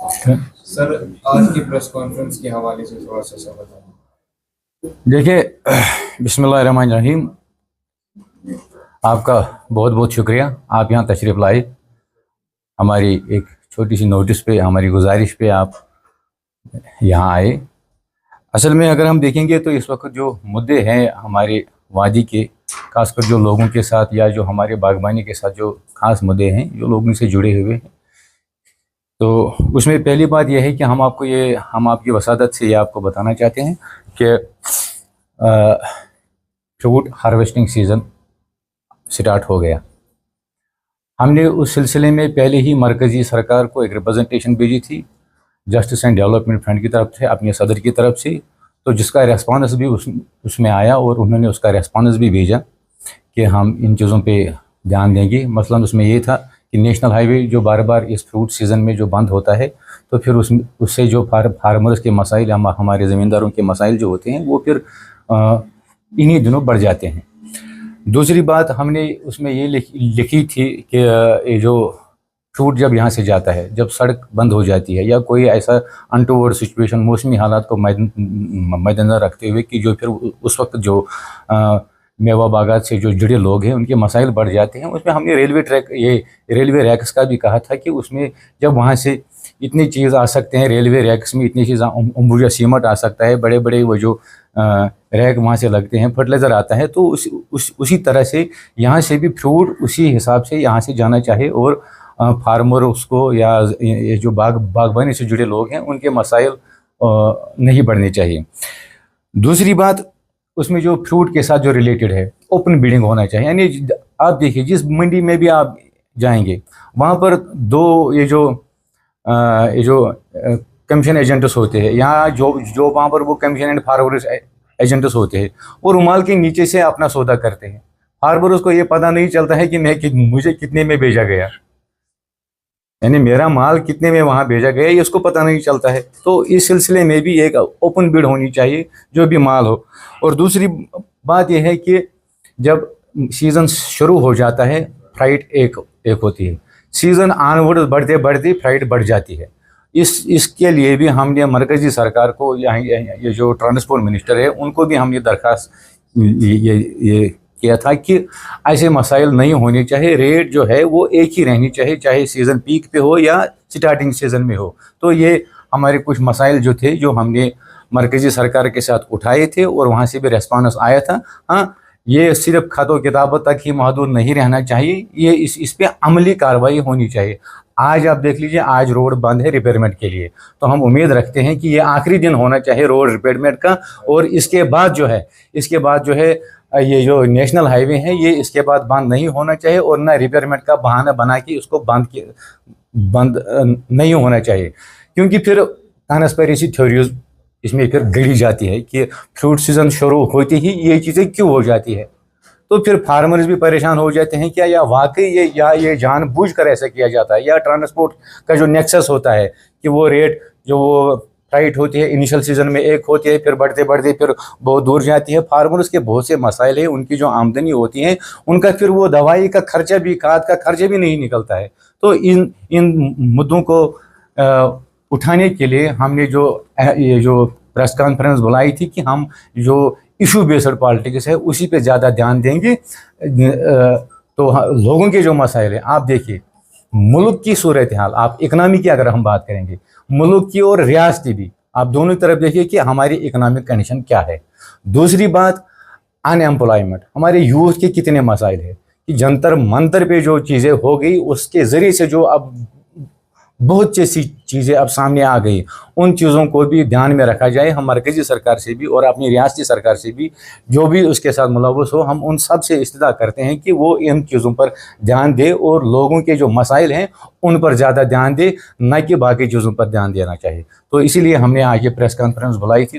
Sir, आज की press conference के हवाले से थोड़ा सा सब बताएं। देखिए, बिस्मिल्लाहिर्रहमानिर्रहीम। आपका बहुत बहुत शुक्रिया, आप यहाँ तशरीफ़ लाए। हमारी एक छोटी सी नोटिस पे, हमारी गुजारिश पे आप यहाँ आए। असल में अगर हम देखेंगे तो इस वक्त जो मुद्दे हैं हमारे वादी के, खासकर जो लोगों के साथ या जो हमारे बागबानी के साथ जो खास मुद्दे हैं जो लोगों से जुड़े हुए हैं, तो उसमें पहली बात यह है कि हम आपकी वसादत से ये आपको बताना चाहते हैं कि फ्रूट हार्वेस्टिंग सीज़न स्टार्ट हो गया। हमने उस सिलसिले में पहले ही मरकज़ी सरकार को एक रिप्रेजेंटेशन भेजी थी जस्टिस एंड डेवलपमेंट फंड की तरफ से, अपने सदर की तरफ से, तो जिसका रेस्पॉन्स भी उसमें आया और उन्होंने उसका रेस्पॉन्स भी भेजा कि हम इन चीज़ों पे ध्यान देंगे। मसलन उसमें ये था कि नेशनल हाईवे जो बार बार इस फ्रूट सीज़न में जो बंद होता है, तो फिर उससे जो फार्मर्स के मसाइल, हमारे ज़मींदारों के मसाइल जो होते हैं वो फिर इन्हीं दिनों बढ़ जाते हैं। दूसरी बात हमने उसमें ये लिखी थी कि ये जो फ्रूट जब यहाँ से जाता है, जब सड़क बंद हो जाती है या कोई ऐसा अनटूवर्ड सिचुएशन, मौसमी हालात को मद्देनजर रखते हुए कि जो फिर उस वक्त जो मेवा बागात से जो जुड़े लोग हैं उनके मसाइल बढ़ जाते हैं, उसमें हमने रेलवे रैक्स का भी कहा था कि उसमें जब वहाँ से इतनी चीज़ आ सकते हैं, रेलवे रैक्स में इतनी चीज़ अंबुजा सीमेंट आ सकता है, बड़े बड़े वो जो रैक वहाँ से लगते हैं, फर्टिलाइज़र आता है, तो उसी तरह से यहाँ से भी फ्रूट उसी हिसाब से यहाँ से जाना चाहिए और फार्मर उसको या ये जो बागबानी से जुड़े लोग हैं उनके मसाइल नहीं बढ़ने चाहिए। दूसरी बात, उसमें जो फ्रूट के साथ जो रिलेटेड है ओपन बिडिंग होना चाहिए। यानी आप देखिए, जिस मंडी में भी आप जाएंगे वहाँ पर ये जो कमीशन एजेंट्स होते हैं, यहाँ जो वहाँ पर वो कमीशन एंड फार्मर्स एजेंट्स होते हैं, वो रुमाल के नीचे से अपना सौदा करते हैं। फार्मर को ये पता नहीं चलता है कि मुझे कितने में भेजा गया, यानी मेरा माल कितने में वहाँ भेजा गया, ये उसको पता नहीं चलता है। तो इस सिलसिले में भी एक ओपन बिड होनी चाहिए जो भी माल हो। और दूसरी बात यह है कि जब सीज़न शुरू हो जाता है, फ्राइट एक होती है, सीज़न ऑनवर्ड बढ़ते बढ़ते फ्राइट बढ़ जाती है। इसके लिए भी हमने मरकज़ी सरकार को, ये जो ट्रांसपोर्ट मिनिस्टर है उनको भी हमने दरख्वास्त ये किया था कि ऐसे मसाइल नहीं होने चाहिए, रेट जो है वो एक ही रहनी चाहिए, चाहे सीज़न पीक पे हो या स्टार्टिंग सीज़न में हो। तो ये हमारे कुछ मसाइल जो थे जो हमने मरकज़ी सरकार के साथ उठाए थे और वहाँ से भी रेस्पॉन्स आया था। हाँ, ये सिर्फ खतों किताबों तक ही महदूद नहीं रहना चाहिए, ये इस पर अमली कार्रवाई होनी चाहिए। आज आप देख लीजिए, आज रोड बंद है रिपेयरमेंट के लिए, तो हम उम्मीद रखते हैं कि ये आखिरी दिन होना चाहिए रोड रिपेयरमेंट का, और इसके बाद जो है ये जो नेशनल हाईवे है ये इसके बाद बंद नहीं होना चाहिए, और ना रिपेयरमेंट का बहाना बना के उसको बंद नहीं होना चाहिए। क्योंकि फिर कॉन्स्पिरेसी थ्योरीज इसमें फिर गढ़ी जाती है कि फ्रूट सीजन शुरू होती ही ये चीज़ें क्यों हो जाती है, तो फिर फार्मर्स भी परेशान हो जाते हैं क्या, या वाकई ये जानबूझकर ऐसा किया जाता है, या ट्रांसपोर्ट का जो नेक्सस होता है कि वो रेट जो वो फ्राइट होती है इनिशियल सीजन में एक होती है, फिर बढ़ते बढ़ते फिर बहुत दूर जाती है। फार्मर्स के बहुत से मसाइल हैं, उनकी जो आमदनी होती है उनका फिर वो दवाई का खर्चा भी, खाद का खर्चा भी नहीं निकलता है। तो इन मुद्दों को उठाने के लिए हमने ये जो प्रेस कॉन्फ्रेंस बुलाई थी कि हम जो इशू बेस्ड पॉलिटिक्स है उसी पे ज़्यादा ध्यान देंगे। तो लोगों के जो मसाइल हैं, आप देखिए मुल्क की सूरत हाल, आप इकनॉमी की अगर हम बात करेंगे, मुल्क की और रियासती भी, आप दोनों तरफ देखिए कि हमारी इकनॉमिक कंडीशन क्या है। दूसरी बात, अनएम्प्लॉयमेंट, हमारे यूथ के कितने मसाइल है कि जंतर मंतर पे जो चीज़ें हो गई उसके ज़रिए से जो अब बहुत सी चीज़ें अब सामने आ गई, उन चीज़ों को भी ध्यान में रखा जाए। हम मरकज़ी सरकार से भी और अपनी रियासती सरकार से भी, जो भी उसके साथ मुलव्वस हो, हम उन सब से इस्तदा करते हैं कि वो इन चीज़ों पर ध्यान दे और लोगों के जो मसाइल हैं उन पर ज़्यादा ध्यान दे, न कि बाकी चीज़ों पर ध्यान देना चाहिए। तो इसीलिए हमने आज ये प्रेस कॉन्फ्रेंस बुलाई थी।